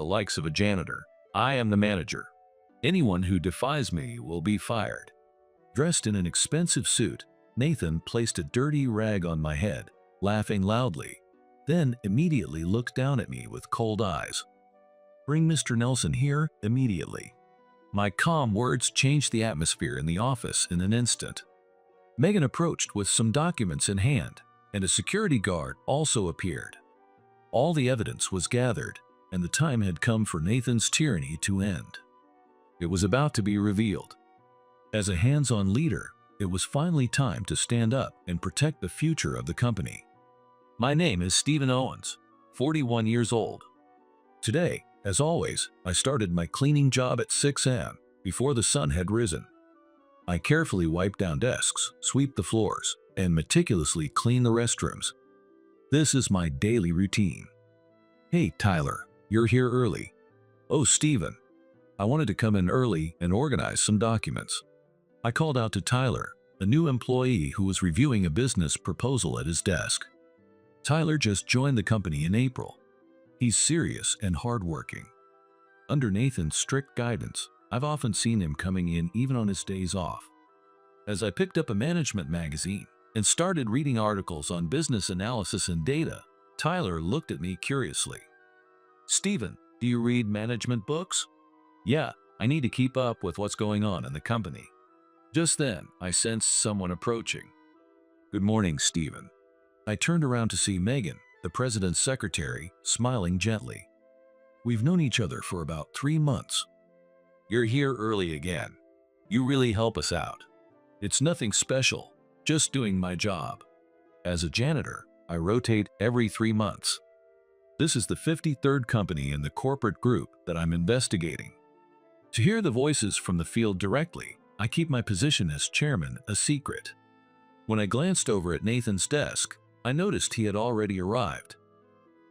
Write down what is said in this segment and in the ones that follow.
the likes of a janitor. I am the manager. Anyone who defies me will be fired. Dressed in an expensive suit, Nathan placed a dirty rag on my head, laughing loudly, then immediately looked down at me with cold eyes. Bring Mr. Nelson here immediately. My calm words changed the atmosphere in the office in an instant. Megan approached with some documents in hand, and a security guard also appeared. All the evidence was gathered, and the time had come for Nathan's tyranny to end. It was about to be revealed. As a hands-on leader, it was finally time to stand up and protect the future of the company. My name is Stephen Owens, 41 years old. Today, as always, I started my cleaning job at 6 a.m. before the sun had risen. I carefully wipe down desks, sweep the floors, and meticulously clean the restrooms. This is my daily routine. Hey, Tyler, you're here early. Oh, Stephen, I wanted to come in early and organize some documents. I called out to Tyler, a new employee who was reviewing a business proposal at his desk. Tyler just joined the company in April. He's serious and hardworking. Under Nathan's strict guidance, I've often seen him coming in even on his days off. As I picked up a management magazine and started reading articles on business analysis and data, Tyler looked at me curiously. Stephen, do you read management books? Yeah, I need to keep up with what's going on in the company. Just then, I sensed someone approaching. Good morning, Stephen. I turned around to see Megan, the president's secretary, smiling gently. We've known each other for about 3 months. You're here early again. You really help us out. It's nothing special, just doing my job. As a janitor, I rotate every 3 months. This is the 53rd company in the corporate group that I'm investigating. To hear the voices from the field directly, I keep my position as chairman a secret. When I glanced over at Nathan's desk, I noticed he had already arrived.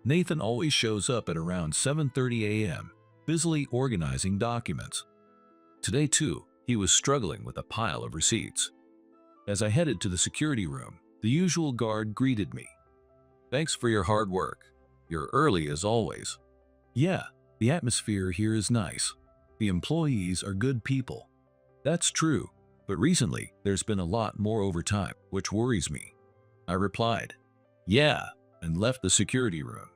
Nathan always shows up at around 7:30 a.m., busily organizing documents. Today, too, he was struggling with a pile of receipts. As I headed to the security room, the usual guard greeted me. Thanks for your hard work. You're early as always. Yeah, the atmosphere here is nice. The employees are good people. That's true, but recently there's been a lot more overtime, which worries me. I replied, yeah, and left the security room.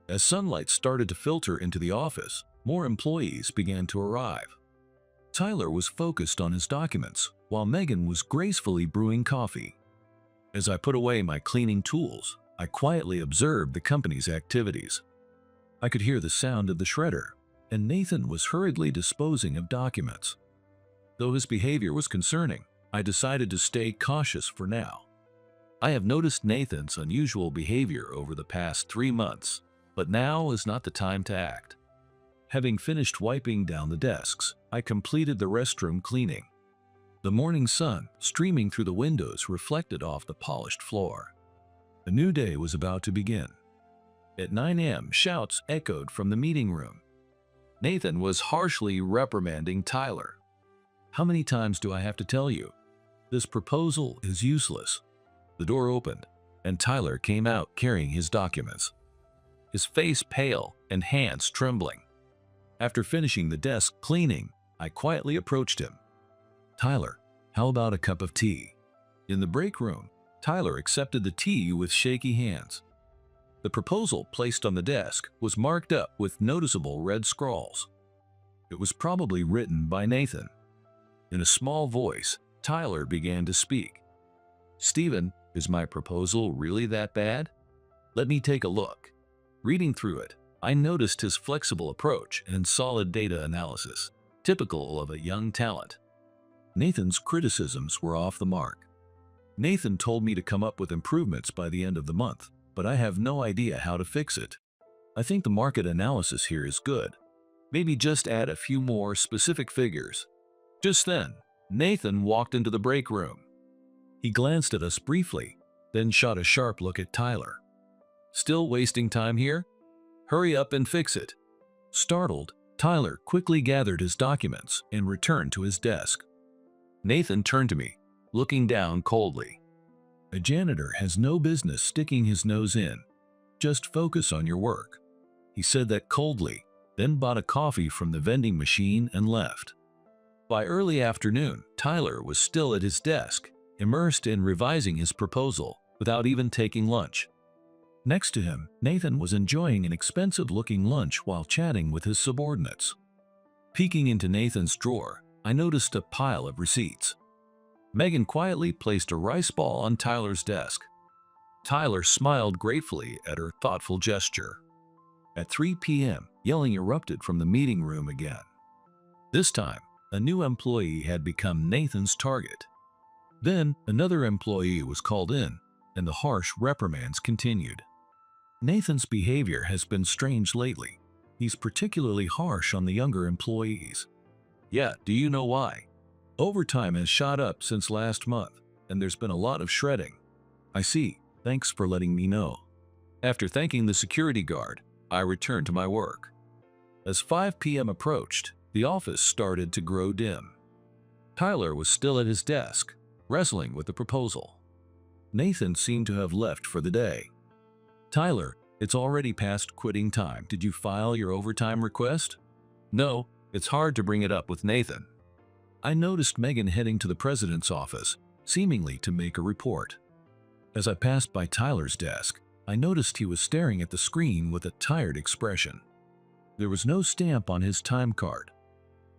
As sunlight started to filter into the office, more employees began to arrive. Tyler was focused on his documents, while Megan was gracefully brewing coffee. As I put away my cleaning tools, I quietly observed the company's activities. I could hear the sound of the shredder, and Nathan was hurriedly disposing of documents. Though his behavior was concerning, I decided to stay cautious for now. I have noticed Nathan's unusual behavior over the past 3 months, but now is not the time to act. Having finished wiping down the desks, I completed the restroom cleaning. The morning sun, streaming through the windows, reflected off the polished floor. A new day was about to begin. At 9 a.m., shouts echoed from the meeting room. Nathan was harshly reprimanding Tyler. How many times do I have to tell you? This proposal is useless. The door opened, and Tyler came out carrying his documents, his face pale and hands trembling. After finishing the desk cleaning, I quietly approached him. Tyler, how about a cup of tea? In the break room, Tyler accepted the tea with shaky hands. The proposal placed on the desk was marked up with noticeable red scrawls. It was probably written by Nathan. In a small voice, Tyler began to speak. Stephen, is my proposal really that bad? Let me take a look. Reading through it, I noticed his flexible approach and solid data analysis, typical of a young talent. Nathan's criticisms were off the mark. Nathan told me to come up with improvements by the end of the month, but I have no idea how to fix it. I think the market analysis here is good. Maybe just add a few more specific figures. Just then, Nathan walked into the break room. He glanced at us briefly, then shot a sharp look at Tyler. Still wasting time here? Hurry up and fix it. Startled, Tyler quickly gathered his documents and returned to his desk. Nathan turned to me, looking down coldly. A janitor has no business sticking his nose in. Just focus on your work. He said that coldly, then bought a coffee from the vending machine and left. By early afternoon, Tyler was still at his desk, immersed in revising his proposal without even taking lunch. Next to him, Nathan was enjoying an expensive-looking lunch while chatting with his subordinates. Peeking into Nathan's drawer, I noticed a pile of receipts. Megan quietly placed a rice ball on Tyler's desk. Tyler smiled gratefully at her thoughtful gesture. At 3 p.m., yelling erupted from the meeting room again. This time, a new employee had become Nathan's target. Then, another employee was called in, and the harsh reprimands continued. Nathan's behavior has been strange lately. He's particularly harsh on the younger employees. Yeah, do you know why? Overtime has shot up since last month, and there's been a lot of shredding. I see. Thanks for letting me know. After thanking the security guard, I returned to my work. As 5 p.m. approached, the office started to grow dim. Tyler was still at his desk, wrestling with the proposal. Nathan seemed to have left for the day. Tyler, it's already past quitting time. Did you file your overtime request? No, it's hard to bring it up with Nathan. I noticed Megan heading to the president's office, seemingly to make a report. As I passed by Tyler's desk, I noticed he was staring at the screen with a tired expression. There was no stamp on his time card.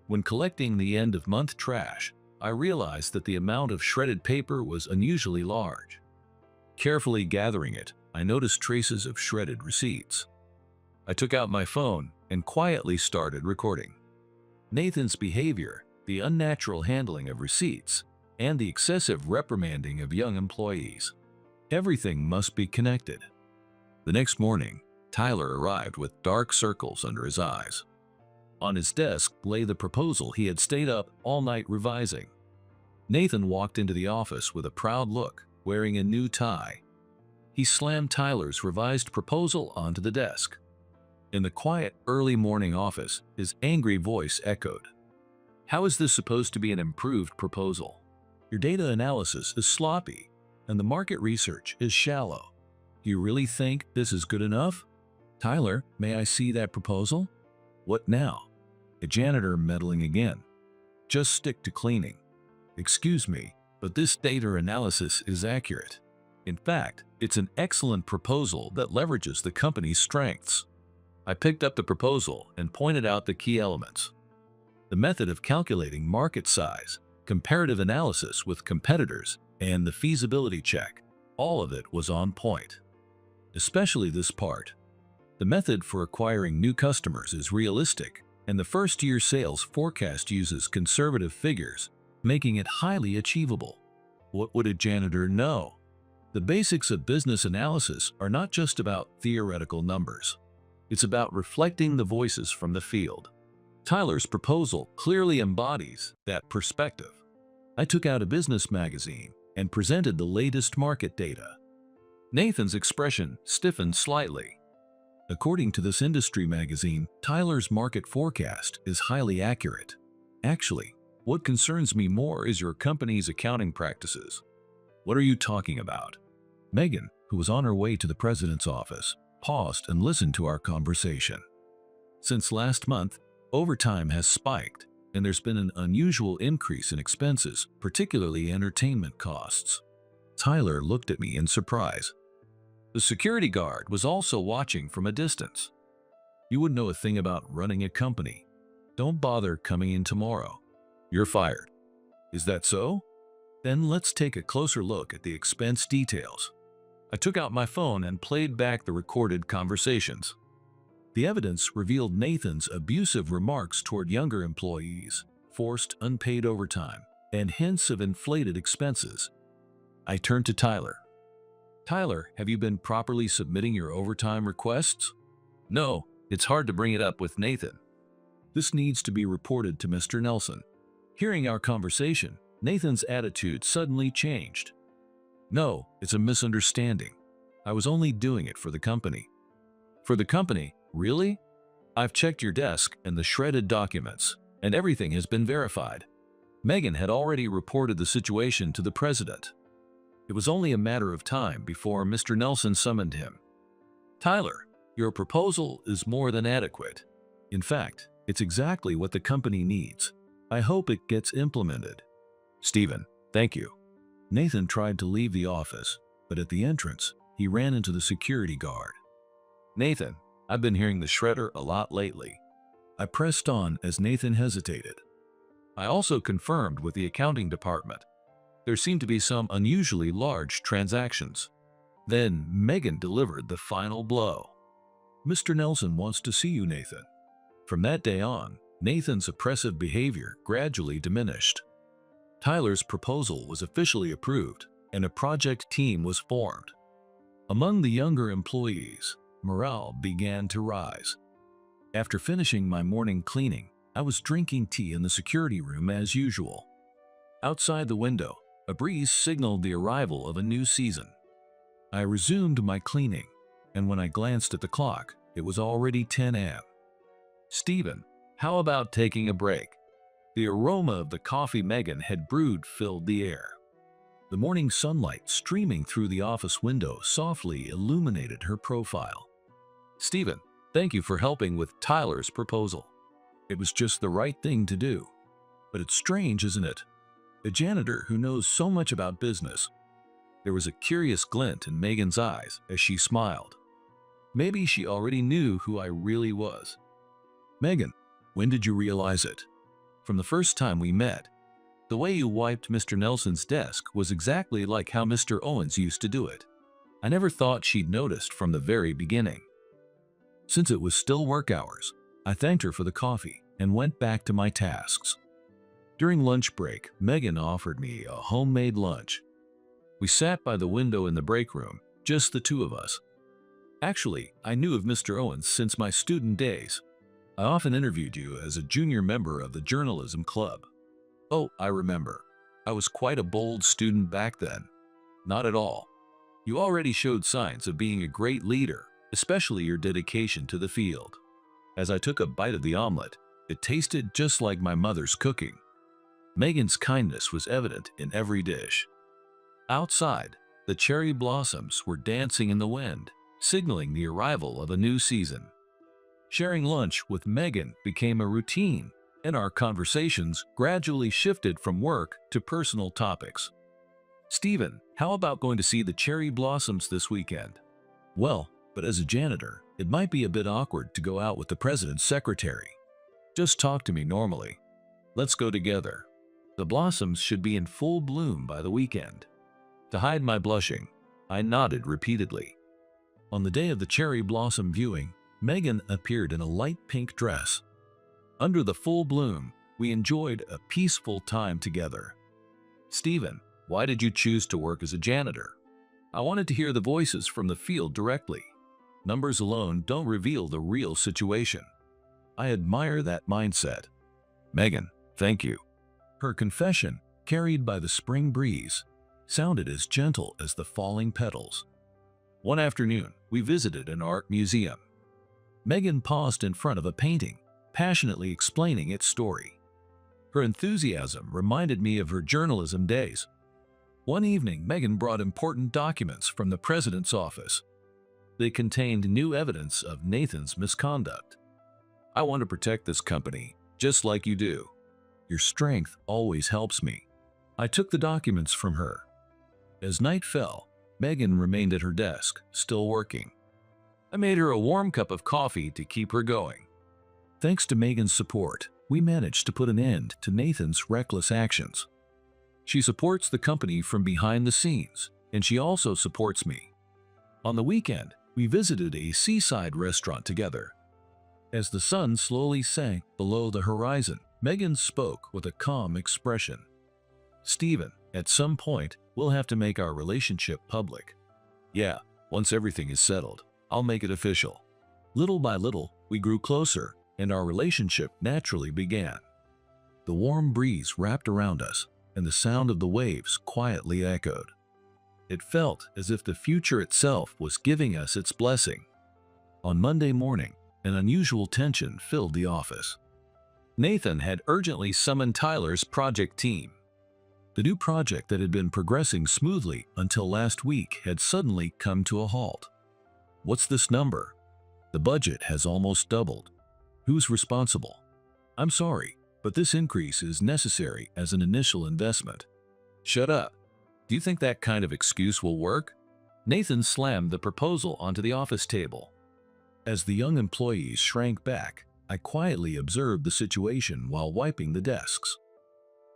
When collecting the end-of-month trash, I realized that the amount of shredded paper was unusually large. Carefully gathering it, I noticed traces of shredded receipts. I took out my phone and quietly started recording. Nathan's behavior, the unnatural handling of receipts, and the excessive reprimanding of young employees. Everything must be connected. The next morning, Tyler arrived with dark circles under his eyes. On his desk lay the proposal he had stayed up all night revising. Nathan walked into the office with a proud look, wearing a new tie. He slammed Tyler's revised proposal onto the desk. In the quiet, early morning office, his angry voice echoed. How is this supposed to be an improved proposal? Your data analysis is sloppy, and the market research is shallow. Do you really think this is good enough? Tyler, may I see that proposal? What now? A janitor meddling again. Just stick to cleaning. Excuse me, but this data analysis is accurate. In fact, it's an excellent proposal that leverages the company's strengths. I picked up the proposal and pointed out the key elements. The method of calculating market size, comparative analysis with competitors, and the feasibility check, all of it was on point. Especially this part. The method for acquiring new customers is realistic, and the first-year sales forecast uses conservative figures, making it highly achievable. What would a janitor know? The basics of business analysis are not just about theoretical numbers. It's about reflecting the voices from the field. Tyler's proposal clearly embodies that perspective. I took out a business magazine and presented the latest market data. Nathan's expression stiffened slightly. According to this industry magazine, Tyler's market forecast is highly accurate. Actually, what concerns me more is your company's accounting practices. What are you talking about? Megan, who was on her way to the president's office, paused and listened to our conversation. Since last month, overtime has spiked, and there's been an unusual increase in expenses, particularly entertainment costs. Tyler looked at me in surprise. The security guard was also watching from a distance. You wouldn't know a thing about running a company. Don't bother coming in tomorrow. You're fired. Is that so? Then let's take a closer look at the expense details. I took out my phone and played back the recorded conversations. The evidence revealed Nathan's abusive remarks toward younger employees, forced unpaid overtime, and hints of inflated expenses. I turned to Tyler. Tyler, have you been properly submitting your overtime requests? No, it's hard to bring it up with Nathan. This needs to be reported to Mr. Nelson. Hearing our conversation, Nathan's attitude suddenly changed. No, it's a misunderstanding. I was only doing it for the company. For the company? Really? I've checked your desk and the shredded documents, and everything has been verified. Megan had already reported the situation to the president. It was only a matter of time before Mr. Nelson summoned him. Tyler, your proposal is more than adequate. In fact, it's exactly what the company needs. I hope it gets implemented. Stephen, thank you. Nathan tried to leave the office, but at the entrance, he ran into the security guard. Nathan, I've been hearing the shredder a lot lately. I pressed on as Nathan hesitated. I also confirmed with the accounting department. There seemed to be some unusually large transactions. Then Megan delivered the final blow. Mr. Nelson wants to see you, Nathan. From that day on, Nathan's oppressive behavior gradually diminished. Tyler's proposal was officially approved, and a project team was formed. Among the younger employees, morale began to rise. After finishing my morning cleaning, I was drinking tea in the security room as usual. Outside the window, a breeze signaled the arrival of a new season. I resumed my cleaning, and when I glanced at the clock, it was already 10 a.m. Stephen, how about taking a break? The aroma of the coffee Megan had brewed filled the air. The morning sunlight streaming through the office window softly illuminated her profile. Stephen, thank you for helping with Tyler's proposal. It was just the right thing to do. But it's strange, isn't it? A janitor who knows so much about business. There was a curious glint in Megan's eyes as she smiled. Maybe she already knew who I really was. Megan, when did you realize it? From the first time we met. The way you wiped Mr. Nelson's desk was exactly like how Mr. Owens used to do it. I never thought she'd noticed from the very beginning. Since it was still work hours, I thanked her for the coffee and went back to my tasks. During lunch break, Megan offered me a homemade lunch. We sat by the window in the break room, just the two of us. Actually, I knew of Mr. Owens since my student days. I often interviewed you as a junior member of the journalism club. Oh, I remember. I was quite a bold student back then. Not at all. You already showed signs of being a great leader, especially your dedication to the field. As I took a bite of the omelet, it tasted just like my mother's cooking. Megan's kindness was evident in every dish. Outside, the cherry blossoms were dancing in the wind, signaling the arrival of a new season. Sharing lunch with Megan became a routine, and our conversations gradually shifted from work to personal topics. Stephen, how about going to see the cherry blossoms this weekend? Well, but as a janitor, it might be a bit awkward to go out with the president's secretary. Just talk to me normally. Let's go together. The blossoms should be in full bloom by the weekend. To hide my blushing, I nodded repeatedly. On the day of the cherry blossom viewing, Megan appeared in a light pink dress. Under the full bloom, we enjoyed a peaceful time together. Stephen, why did you choose to work as a janitor? I wanted to hear the voices from the field directly. Numbers alone don't reveal the real situation. I admire that mindset. Megan, thank you. Her confession, carried by the spring breeze, sounded as gentle as the falling petals. One afternoon, we visited an art museum. Megan paused in front of a painting, passionately explaining its story. Her enthusiasm reminded me of her journalism days. One evening, Megan brought important documents from the president's office. They contained new evidence of Nathan's misconduct. I want to protect this company, just like you do. Your strength always helps me. I took the documents from her. As night fell, Megan remained at her desk, still working. I made her a warm cup of coffee to keep her going. Thanks to Megan's support, we managed to put an end to Nathan's reckless actions. She supports the company from behind the scenes, and she also supports me. On the weekend, we visited a seaside restaurant together. As the sun slowly sank below the horizon, Megan spoke with a calm expression. Stephen, at some point, we'll have to make our relationship public. Yeah, once everything is settled, I'll make it official. Little by little, we grew closer, and our relationship naturally began. The warm breeze wrapped around us, and the sound of the waves quietly echoed. It felt as if the future itself was giving us its blessing. On Monday morning, an unusual tension filled the office. Nathan had urgently summoned Tyler's project team. The new project that had been progressing smoothly until last week had suddenly come to a halt. What's this number? The budget has almost doubled. Who's responsible? I'm sorry, but this increase is necessary as an initial investment. Shut up. Do you think that kind of excuse will work? Nathan slammed the proposal onto the office table. As the young employees shrank back, I quietly observed the situation while wiping the desks.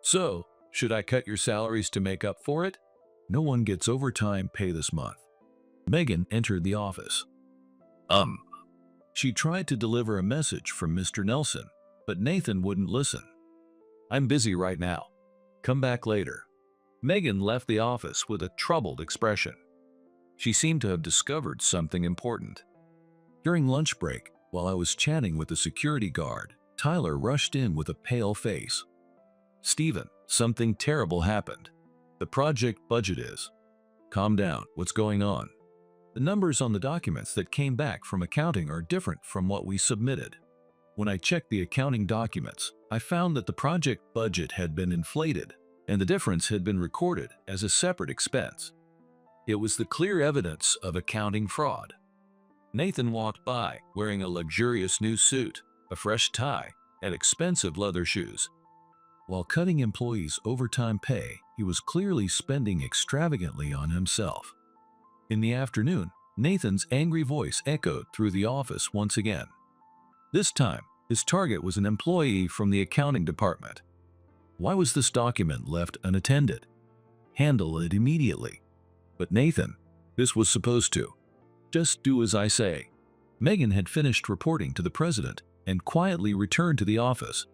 So, should I cut your salaries to make up for it? No one gets overtime pay this month. Megan entered the office. She tried to deliver a message from Mr. Nelson, but Nathan wouldn't listen. I'm busy right now. Come back later. Megan left the office with a troubled expression. She seemed to have discovered something important. During lunch break, while I was chatting with the security guard, Tyler rushed in with a pale face. Stephen, something terrible happened. The project budget is. Calm down, what's going on? The numbers on the documents that came back from accounting are different from what we submitted. When I checked the accounting documents, I found that the project budget had been inflated, and the difference had been recorded as a separate expense. It was the clear evidence of accounting fraud. Nathan walked by, wearing a luxurious new suit, a fresh tie, and expensive leather shoes. While cutting employees' overtime pay, he was clearly spending extravagantly on himself. In the afternoon, Nathan's angry voice echoed through the office once again. This time, his target was an employee from the accounting department. Why was this document left unattended? Handle it immediately. But Nathan, this was supposed to. Just do as I say. Megan had finished reporting to the president and quietly returned to the office.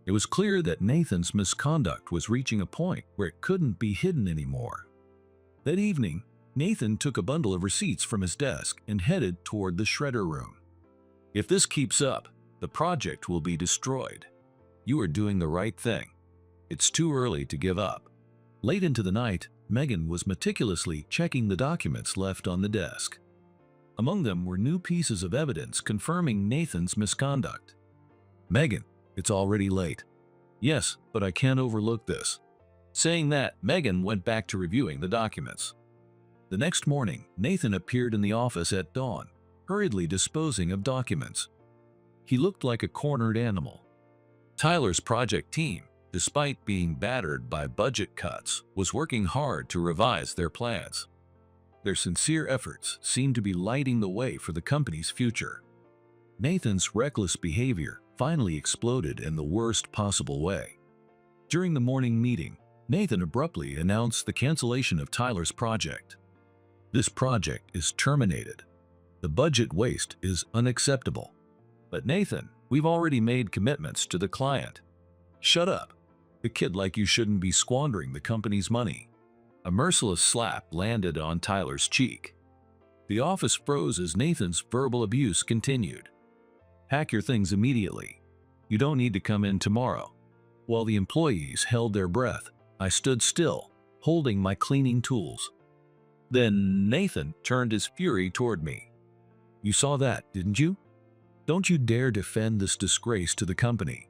It was clear that Nathan's misconduct was reaching a point where it couldn't be hidden anymore. That evening, Nathan took a bundle of receipts from his desk and headed toward the shredder room. If this keeps up, the project will be destroyed. You are doing the right thing. It's too early to give up. Late into the night, Megan was meticulously checking the documents left on the desk. Among them were new pieces of evidence confirming Nathan's misconduct. Megan, it's already late. Yes, but I can't overlook this. Saying that, Megan went back to reviewing the documents. The next morning, Nathan appeared in the office at dawn, hurriedly disposing of documents. He looked like a cornered animal. Tyler's project team, despite being battered by budget cuts, was working hard to revise their plans. Their sincere efforts seemed to be lighting the way for the company's future. Nathan's reckless behavior finally exploded in the worst possible way. During the morning meeting, Nathan abruptly announced the cancellation of Tyler's project. This project is terminated. The budget waste is unacceptable. But Nathan, we've already made commitments to the client. Shut up. A kid like you shouldn't be squandering the company's money. A merciless slap landed on Tyler's cheek. The office froze as Nathan's verbal abuse continued. Pack your things immediately. You don't need to come in tomorrow. While the employees held their breath, I stood still, holding my cleaning tools. Then Nathan turned his fury toward me. You saw that, didn't you? Don't you dare defend this disgrace to the company.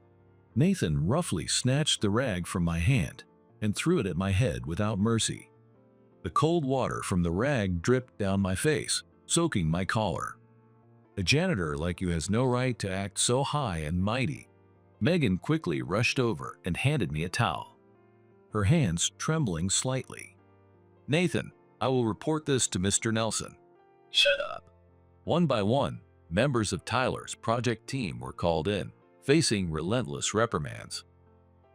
Nathan roughly snatched the rag from my hand and threw it at my head without mercy. The cold water from the rag dripped down my face, soaking my collar. A janitor like you has no right to act so high and mighty. Megan quickly rushed over and handed me a towel, her hands trembling slightly. Nathan, I will report this to Mr. Nelson. Shut up. One by one, members of Tyler's project team were called in, facing relentless reprimands.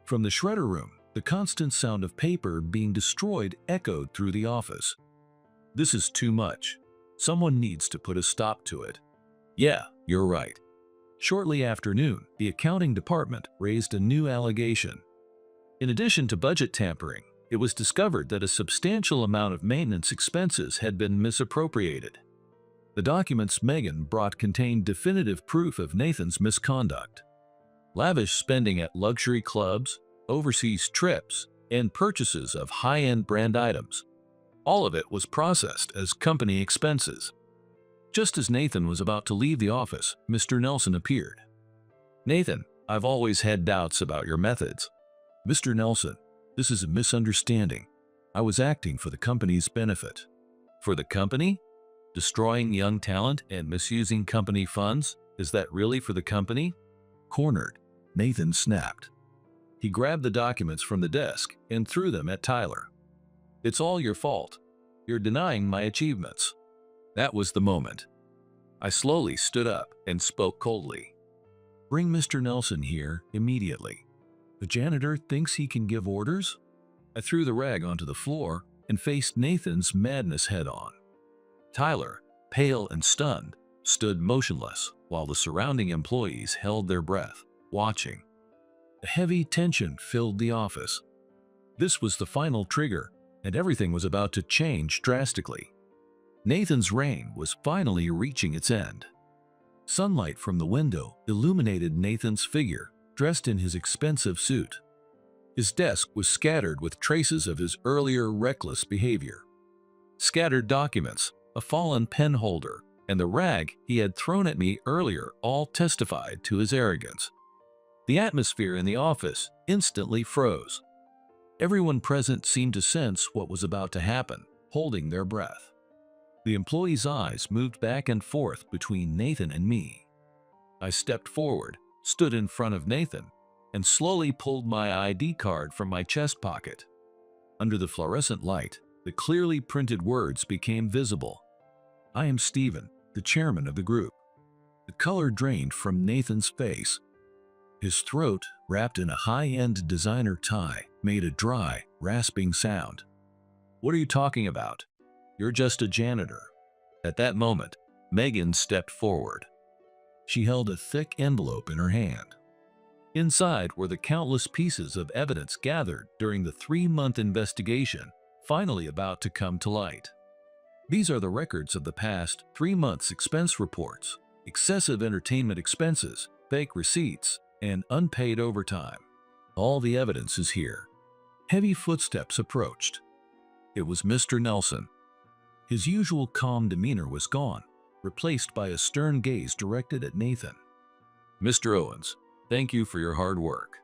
From the shredder room, the constant sound of paper being destroyed echoed through the office. This is too much. Someone needs to put a stop to it. Yeah, you're right. Shortly after noon, the accounting department raised a new allegation. In addition to budget tampering, it was discovered that a substantial amount of maintenance expenses had been misappropriated. The documents Megan brought contained definitive proof of Nathan's misconduct. Lavish spending at luxury clubs, overseas trips, and purchases of high-end brand items. All of it was processed as company expenses. Just as Nathan was about to leave the office, Mr. Nelson appeared. Nathan, I've always had doubts about your methods. Mr. Nelson, this is a misunderstanding. I was acting for the company's benefit. For the company? Destroying young talent and misusing company funds? Is that really for the company? Cornered, Nathan snapped. He grabbed the documents from the desk and threw them at Tyler. It's all your fault. You're denying my achievements. That was the moment. I slowly stood up and spoke coldly. Bring Mr. Nelson here immediately. The janitor thinks he can give orders? I threw the rag onto the floor and faced Nathan's madness head-on. Tyler, pale and stunned, stood motionless while the surrounding employees held their breath, watching. A heavy tension filled the office. This was the final trigger, and everything was about to change drastically. Nathan's reign was finally reaching its end. Sunlight from the window illuminated Nathan's figure, dressed in his expensive suit. His desk was scattered with traces of his earlier reckless behavior. Scattered documents, a fallen pen holder, and the rag he had thrown at me earlier all testified to his arrogance. The atmosphere in the office instantly froze. Everyone present seemed to sense what was about to happen, holding their breath. The employees' eyes moved back and forth between Nathan and me. I stepped forward, stood in front of Nathan, and slowly pulled my ID card from my chest pocket. Under the fluorescent light, the clearly printed words became visible. I am Stephen, the chairman of the group. The color drained from Nathan's face. His throat, wrapped in a high-end designer tie, made a dry, rasping sound. What are you talking about? You're just a janitor. At that moment, Megan stepped forward. She held a thick envelope in her hand. Inside were the countless pieces of evidence gathered during the 3-month investigation, finally about to come to light. These are the records of the past 3 months' expense reports, excessive entertainment expenses, fake receipts, and unpaid overtime. All the evidence is here. Heavy footsteps approached. It was Mr. Nelson. His usual calm demeanor was gone, replaced by a stern gaze directed at Nathan. Mr. Owens, thank you for your hard work.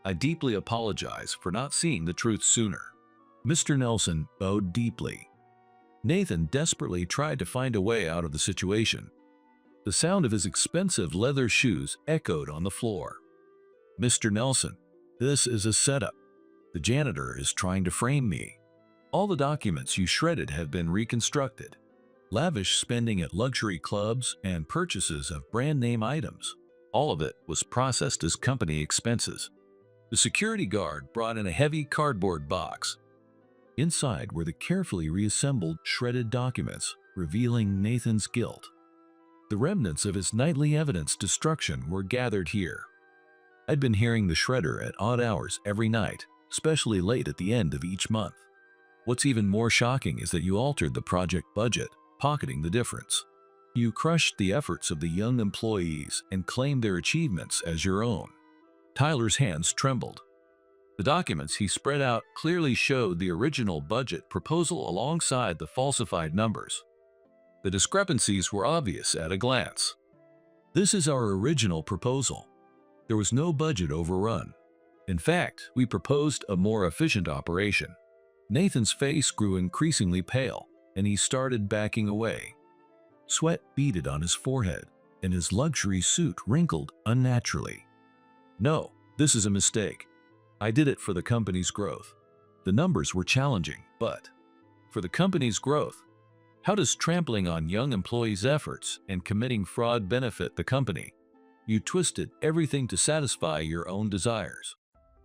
I deeply apologize for not seeing the truth sooner. Mr. Nelson bowed deeply. Nathan desperately tried to find a way out of the situation. The sound of his expensive leather shoes echoed on the floor. Mr. Nelson, this is a setup. The janitor is trying to frame me. All the documents you shredded have been reconstructed. Lavish spending at luxury clubs and purchases of brand-name items. All of it was processed as company expenses. The security guard brought in a heavy cardboard box. Inside were the carefully reassembled, shredded documents, revealing Nathan's guilt. The remnants of his nightly evidence destruction were gathered here. I'd been hearing the shredder at odd hours every night, especially late at the end of each month. What's even more shocking is that you altered the project budget, pocketing the difference. You crushed the efforts of the young employees and claimed their achievements as your own. Tyler's hands trembled. The documents he spread out clearly showed the original budget proposal alongside the falsified numbers. The discrepancies were obvious at a glance. This is our original proposal. There was no budget overrun. In fact, we proposed a more efficient operation. Nathan's face grew increasingly pale, and he started backing away. Sweat beaded on his forehead, and his luxury suit wrinkled unnaturally. No, this is a mistake. I did it for the company's growth. The numbers were challenging, but for the company's growth, how does trampling on young employees' efforts and committing fraud benefit the company? You twisted everything to satisfy your own desires.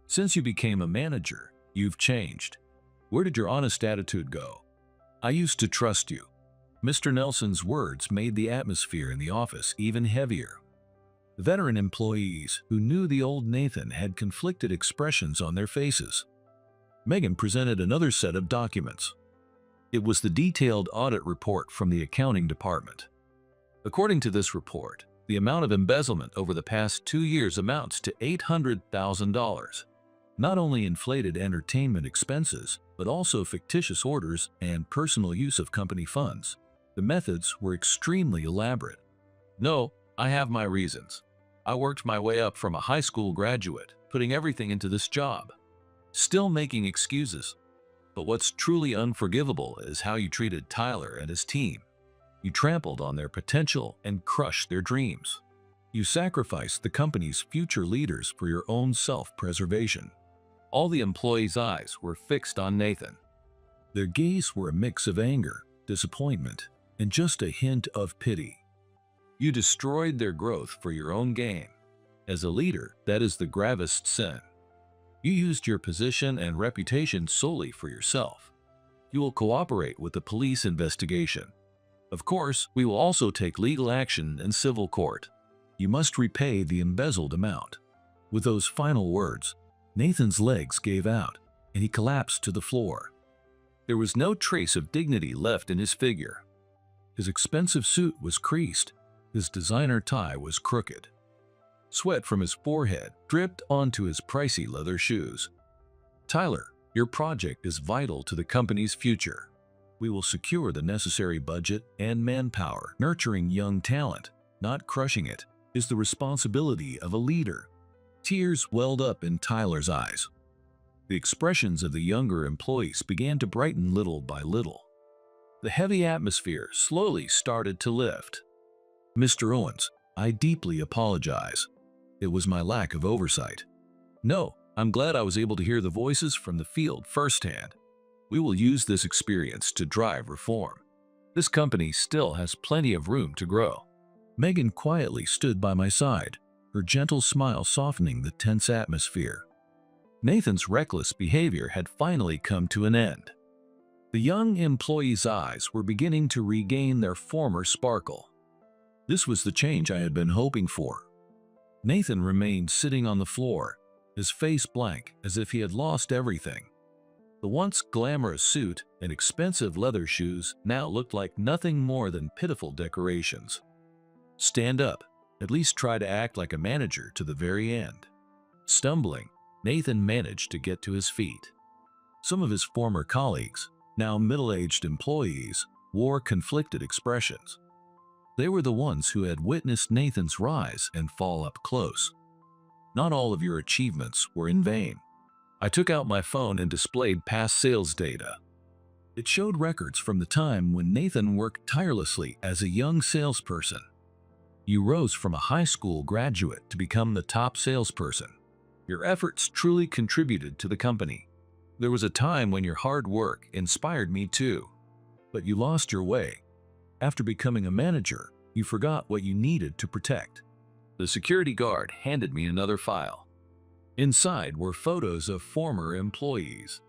Since you became a manager, you've changed. Where did your honest attitude go? I used to trust you. Mr. Nelson's words made the atmosphere in the office even heavier. Veteran employees who knew the old Nathan had conflicted expressions on their faces. Megan presented another set of documents. It was the detailed audit report from the accounting department. According to this report, the amount of embezzlement over the past 2 years amounts to $800,000. Not only inflated entertainment expenses, but also fictitious orders and personal use of company funds. The methods were extremely elaborate. No, I have my reasons. I worked my way up from a high school graduate, putting everything into this job. Still making excuses. But what's truly unforgivable is how you treated Tyler and his team. You trampled on their potential and crushed their dreams. You sacrificed the company's future leaders for your own self-preservation. All the employees' eyes were fixed on Nathan. Their gaze were a mix of anger, disappointment, and just a hint of pity. You destroyed their growth for your own gain. As a leader, that is the gravest sin. You used your position and reputation solely for yourself. You will cooperate with the police investigation. Of course, we will also take legal action in civil court. You must repay the embezzled amount. With those final words, Nathan's legs gave out, and he collapsed to the floor. There was no trace of dignity left in his figure. His expensive suit was creased. His designer tie was crooked. Sweat from his forehead dripped onto his pricey leather shoes. Tyler, your project is vital to the company's future. We will secure the necessary budget and manpower. Nurturing young talent, not crushing it, is the responsibility of a leader. Tears welled up in Tyler's eyes. The expressions of the younger employees began to brighten little by little. The heavy atmosphere slowly started to lift. Mr. Owens, I deeply apologize. It was my lack of oversight. No, I'm glad I was able to hear the voices from the field firsthand. We will use this experience to drive reform. This company still has plenty of room to grow. Megan quietly stood by my side, her gentle smile softening the tense atmosphere. Nathan's reckless behavior had finally come to an end. The young employee's eyes were beginning to regain their former sparkle. This was the change I had been hoping for. Nathan remained sitting on the floor, his face blank as if he had lost everything. The once glamorous suit and expensive leather shoes now looked like nothing more than pitiful decorations. Stand up, at least try to act like a manager to the very end. Stumbling, Nathan managed to get to his feet. Some of his former colleagues, now middle-aged employees, wore conflicted expressions. They were the ones who had witnessed Nathan's rise and fall up close. Not all of your achievements were in vain. I took out my phone and displayed past sales data. It showed records from the time when Nathan worked tirelessly as a young salesperson. You rose from a high school graduate to become the top salesperson. Your efforts truly contributed to the company. There was a time when your hard work inspired me too. But you lost your way. After becoming a manager, you forgot what you needed to protect. The security guard handed me another file. Inside were photos of former employees.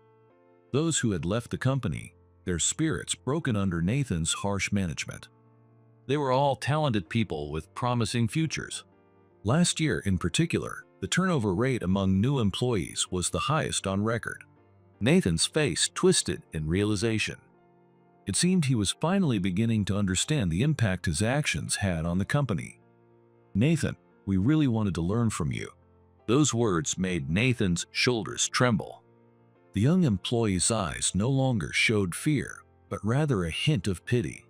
Those who had left the company, their spirits broken under Nathan's harsh management. They were all talented people with promising futures. Last year in particular, the turnover rate among new employees was the highest on record. Nathan's face twisted in realization. It seemed he was finally beginning to understand the impact his actions had on the company. Nathan, we really wanted to learn from you. Those words made Nathan's shoulders tremble. The young employee's eyes no longer showed fear, but rather a hint of pity.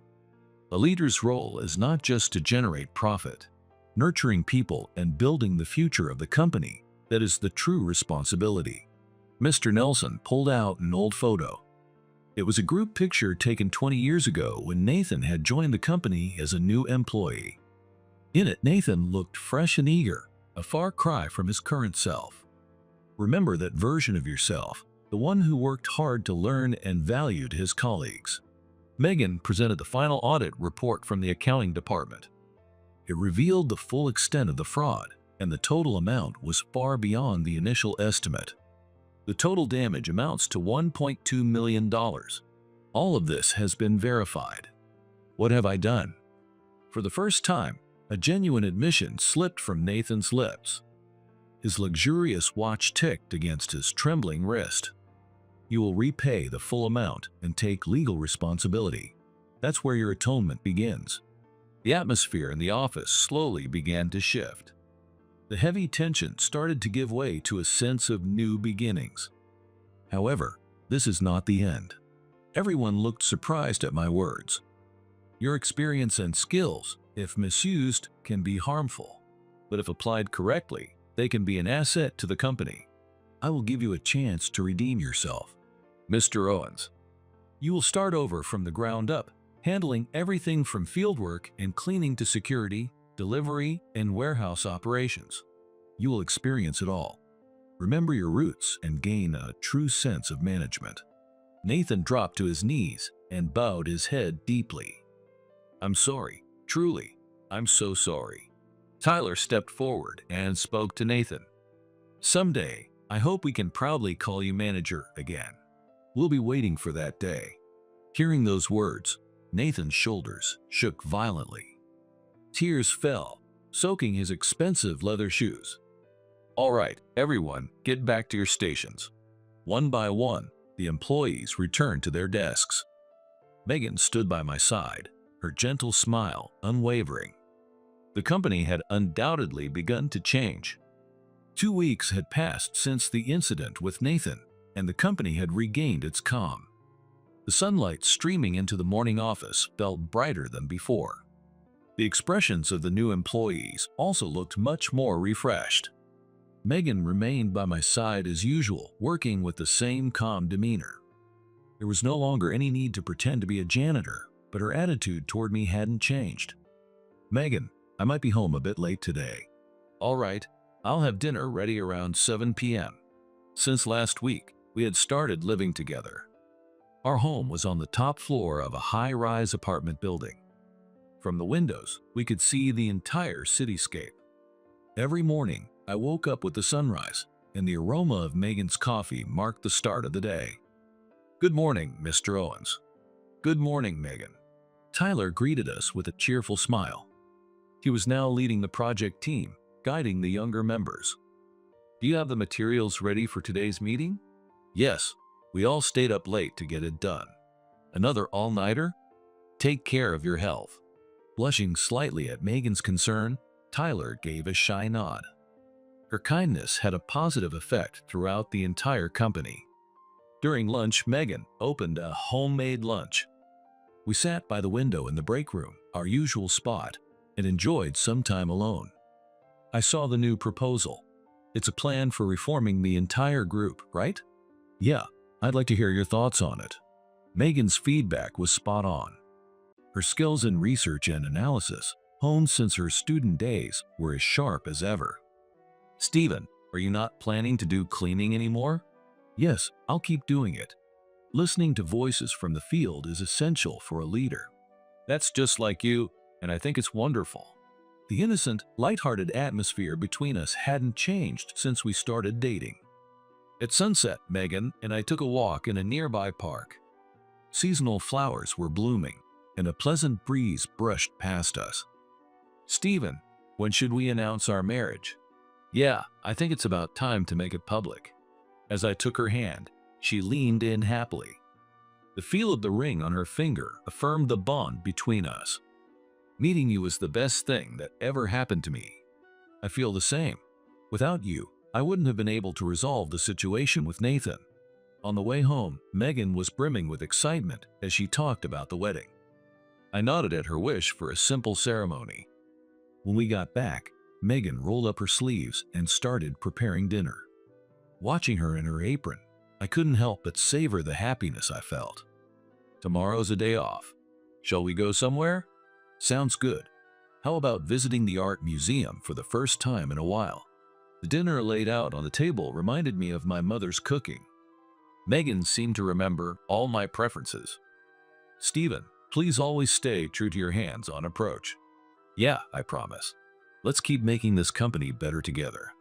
A leader's role is not just to generate profit. Nurturing people and building the future of the company, that is the true responsibility. Mr. Nelson pulled out an old photo. It was a group picture taken 20 years ago when Nathan had joined the company as a new employee. In it, Nathan looked fresh and eager, a far cry from his current self. Remember that version of yourself, the one who worked hard to learn and valued his colleagues. Megan presented the final audit report from the accounting department. It revealed the full extent of the fraud, and the total amount was far beyond the initial estimate. The total damage amounts to $1.2 million. All of this has been verified. What have I done? For the first time, a genuine admission slipped from Nathan's lips. His luxurious watch ticked against his trembling wrist. You will repay the full amount and take legal responsibility. That's where your atonement begins. The atmosphere in the office slowly began to shift. The heavy tension started to give way to a sense of new beginnings. However, this is not the end. Everyone looked surprised at my words. Your experience and skills, if misused, can be harmful. But if applied correctly, they can be an asset to the company. I will give you a chance to redeem yourself. Mr. Owens, you will start over from the ground up, handling everything from fieldwork and cleaning to security, delivery, and warehouse operations. You will experience it all. Remember your roots and gain a true sense of management. Nathan dropped to his knees and bowed his head deeply. I'm sorry, truly, I'm so sorry. Tyler stepped forward and spoke to Nathan. Someday, I hope we can proudly call you manager again. We'll be waiting for that day. Hearing those words, Nathan's shoulders shook violently. Tears fell, soaking his expensive leather shoes. All right, everyone, get back to your stations. One by one, the employees returned to their desks. Megan stood by my side, her gentle smile unwavering. The company had undoubtedly begun to change. 2 weeks had passed since the incident with Nathan, and the company had regained its calm. The sunlight streaming into the morning office felt brighter than before. The expressions of the new employees also looked much more refreshed. Megan remained by my side as usual, working with the same calm demeanor. There was no longer any need to pretend to be a janitor, but her attitude toward me hadn't changed. Megan, I might be home a bit late today. All right, I'll have dinner ready around 7 p.m. Since last week, we had started living together. Our home was on the top floor of a high-rise apartment building. From the windows, we could see the entire cityscape. Every morning, I woke up with the sunrise, and the aroma of Megan's coffee marked the start of the day. Good morning, Mr. Owens. Good morning, Megan. Tyler greeted us with a cheerful smile. He was now leading the project team, guiding the younger members. Do you have the materials ready for today's meeting? Yes, we all stayed up late to get it done. Another all-nighter? Take care of your health. Blushing slightly at Megan's concern, Tyler gave a shy nod. Her kindness had a positive effect throughout the entire company. During lunch, Megan opened a homemade lunch. We sat by the window in the break room, our usual spot, and enjoyed some time alone. I saw the new proposal. It's a plan for reforming the entire group, right? Yeah, I'd like to hear your thoughts on it. Megan's feedback was spot on. Her skills in research and analysis, honed since her student days, were as sharp as ever. Steven, are you not planning to do cleaning anymore? Yes, I'll keep doing it. Listening to voices from the field is essential for a leader. That's just like you, and I think it's wonderful. The innocent, lighthearted atmosphere between us hadn't changed since we started dating. At sunset, Megan and I took a walk in a nearby park. Seasonal flowers were blooming, and a pleasant breeze brushed past us. Steven, when should we announce our marriage? Yeah, I think it's about time to make it public. As I took her hand, she leaned in happily. The feel of the ring on her finger affirmed the bond between us. Meeting you was the best thing that ever happened to me. I feel the same. Without you, I wouldn't have been able to resolve the situation with Nathan. On the way home, Megan was brimming with excitement as she talked about the wedding. I nodded at her wish for a simple ceremony. When we got back, Megan rolled up her sleeves and started preparing dinner. Watching her in her apron, I couldn't help but savor the happiness I felt. Tomorrow's a day off. Shall we go somewhere? Sounds good. How about visiting the art museum for the first time in a while? The dinner laid out on the table reminded me of my mother's cooking. Megan seemed to remember all my preferences. Steven, please always stay true to your hands-on approach. Yeah, I promise. Let's keep making this company better together.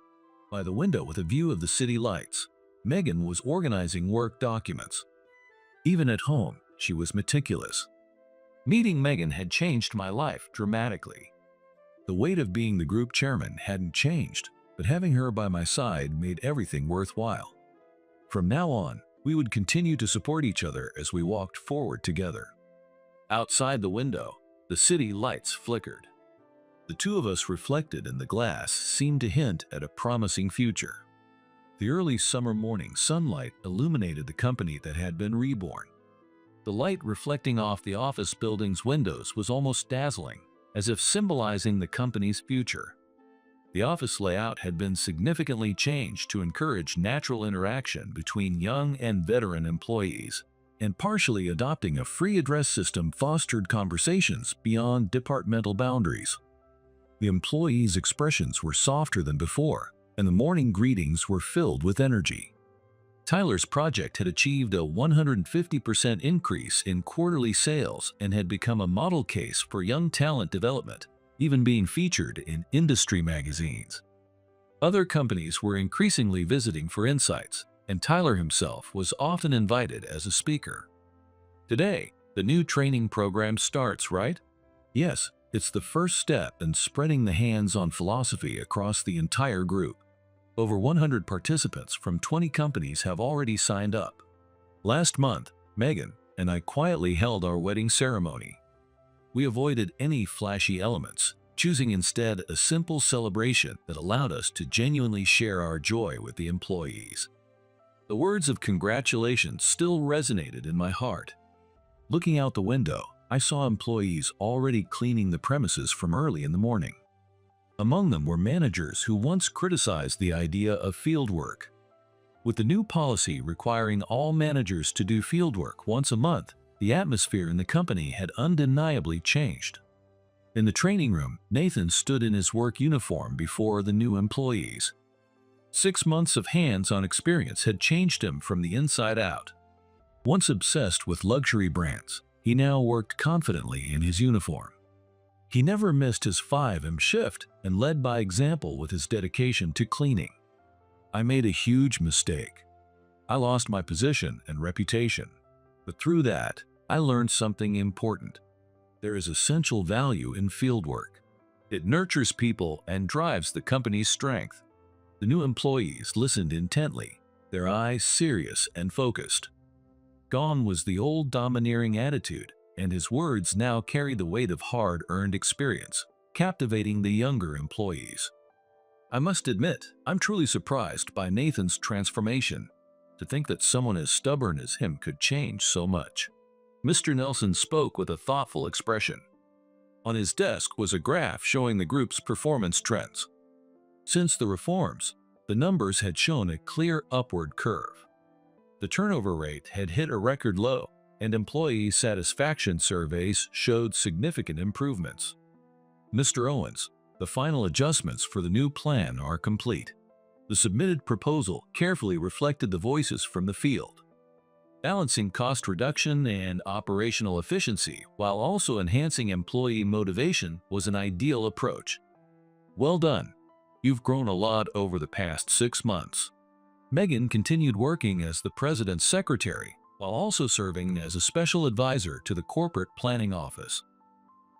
By the window with a view of the city lights, Megan was organizing work documents. Even at home, she was meticulous. Meeting Megan had changed my life dramatically. The weight of being the group chairman hadn't changed, but having her by my side made everything worthwhile. From now on, we would continue to support each other as we walked forward together. Outside the window, the city lights flickered. The two of us reflected in the glass seemed to hint at a promising future. The early summer morning sunlight illuminated the company that had been reborn. The light reflecting off the office building's windows was almost dazzling, as if symbolizing the company's future. The office layout had been significantly changed to encourage natural interaction between young and veteran employees, and partially adopting a free address system fostered conversations beyond departmental boundaries. The employees' expressions were softer than before, and the morning greetings were filled with energy. Tyler's project had achieved a 150% increase in quarterly sales and had become a model case for young talent development, even being featured in industry magazines. Other companies were increasingly visiting for insights, and Tyler himself was often invited as a speaker. Today, the new training program starts, right? Yes, it's the first step in spreading the hands-on philosophy across the entire group. Over 100 participants from 20 companies have already signed up. Last month, Megan and I quietly held our wedding ceremony. We avoided any flashy elements, choosing instead a simple celebration that allowed us to genuinely share our joy with the employees. The words of congratulations still resonated in my heart. Looking out the window, I saw employees already cleaning the premises from early in the morning. Among them were managers who once criticized the idea of field work. With the new policy requiring all managers to do field work once a month, the atmosphere in the company had undeniably changed. In the training room, Nathan stood in his work uniform before the new employees. 6 months of hands-on experience had changed him from the inside out. Once obsessed with luxury brands, he now worked confidently in his uniform. He never missed his 5 a.m. shift and led by example with his dedication to cleaning. I made a huge mistake. I lost my position and reputation. But through that, I learned something important. There is essential value in fieldwork. It nurtures people and drives the company's strength. The new employees listened intently, their eyes serious and focused. Gone was the old domineering attitude, and his words now carried the weight of hard-earned experience, captivating the younger employees. I must admit, I'm truly surprised by Nathan's transformation. To think that someone as stubborn as him could change so much. Mr. Nelson spoke with a thoughtful expression. On his desk was a graph showing the group's performance trends. Since the reforms, the numbers had shown a clear upward curve. The turnover rate had hit a record low, and employee satisfaction surveys showed significant improvements. Mr. Owens, the final adjustments for the new plan are complete. The submitted proposal carefully reflected the voices from the field. Balancing cost reduction and operational efficiency while also enhancing employee motivation was an ideal approach. Well done. You've grown a lot over the past 6 months. Megan continued working as the president's secretary while also serving as a special advisor to the corporate planning office.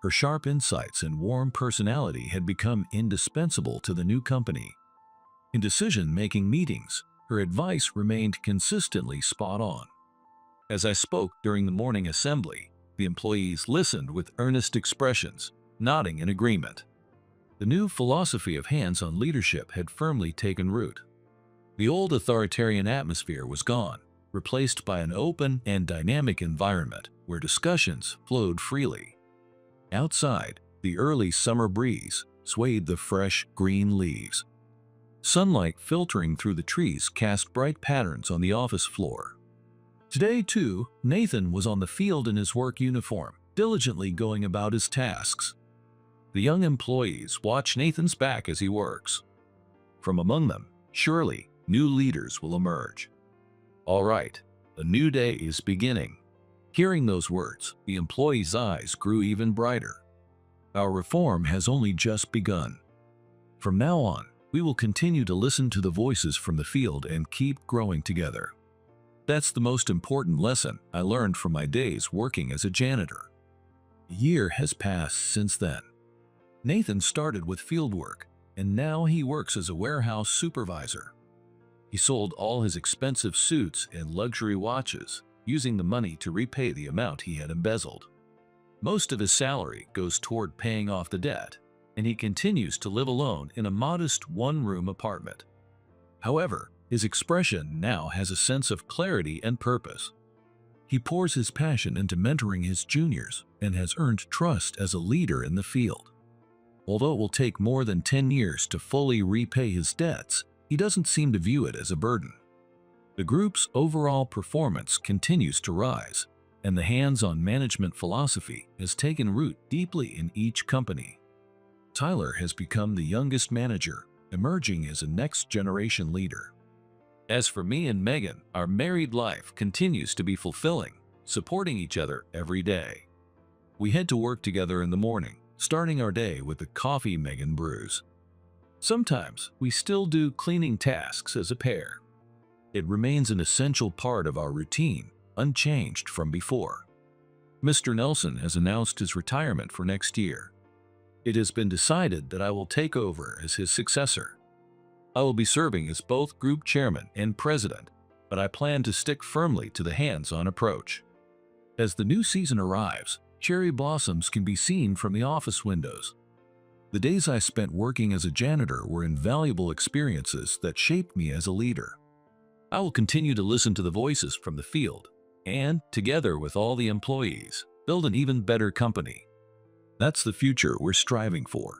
Her sharp insights and warm personality had become indispensable to the new company. In decision-making meetings, her advice remained consistently spot on. As I spoke during the morning assembly, the employees listened with earnest expressions, nodding in agreement. The new philosophy of hands-on leadership had firmly taken root. The old authoritarian atmosphere was gone, replaced by an open and dynamic environment where discussions flowed freely. Outside, the early summer breeze swayed the fresh green leaves. Sunlight filtering through the trees cast bright patterns on the office floor. Today, too, Nathan was on the field in his work uniform, diligently going about his tasks. The young employees watch Nathan's back as he works. From among them, surely, new leaders will emerge. All right, a new day is beginning. Hearing those words, the employees' eyes grew even brighter. Our reform has only just begun. From now on, we will continue to listen to the voices from the field and keep growing together. That's the most important lesson I learned from my days working as a janitor. A year has passed since then. Nathan started with fieldwork, and now he works as a warehouse supervisor. He sold all his expensive suits and luxury watches, using the money to repay the amount he had embezzled. Most of his salary goes toward paying off the debt, and he continues to live alone in a modest one-room apartment. However, his expression now has a sense of clarity and purpose. He pours his passion into mentoring his juniors and has earned trust as a leader in the field. Although it will take more than 10 years to fully repay his debts, he doesn't seem to view it as a burden. The group's overall performance continues to rise, and the hands-on management philosophy has taken root deeply in each company. Tyler has become the youngest manager, emerging as a next-generation leader. As for me and Megan, our married life continues to be fulfilling, supporting each other every day. We head to work together in the morning, starting our day with the coffee Megan brews. Sometimes we still do cleaning tasks as a pair. It remains an essential part of our routine, unchanged from before. Mr. Nelson has announced his retirement for next year. It has been decided that I will take over as his successor. I will be serving as both group chairman and president, but I plan to stick firmly to the hands-on approach. As the new season arrives, cherry blossoms can be seen from the office windows. The days I spent working as a janitor were invaluable experiences that shaped me as a leader. I will continue to listen to the voices from the field and, together with all the employees, build an even better company. That's the future we're striving for.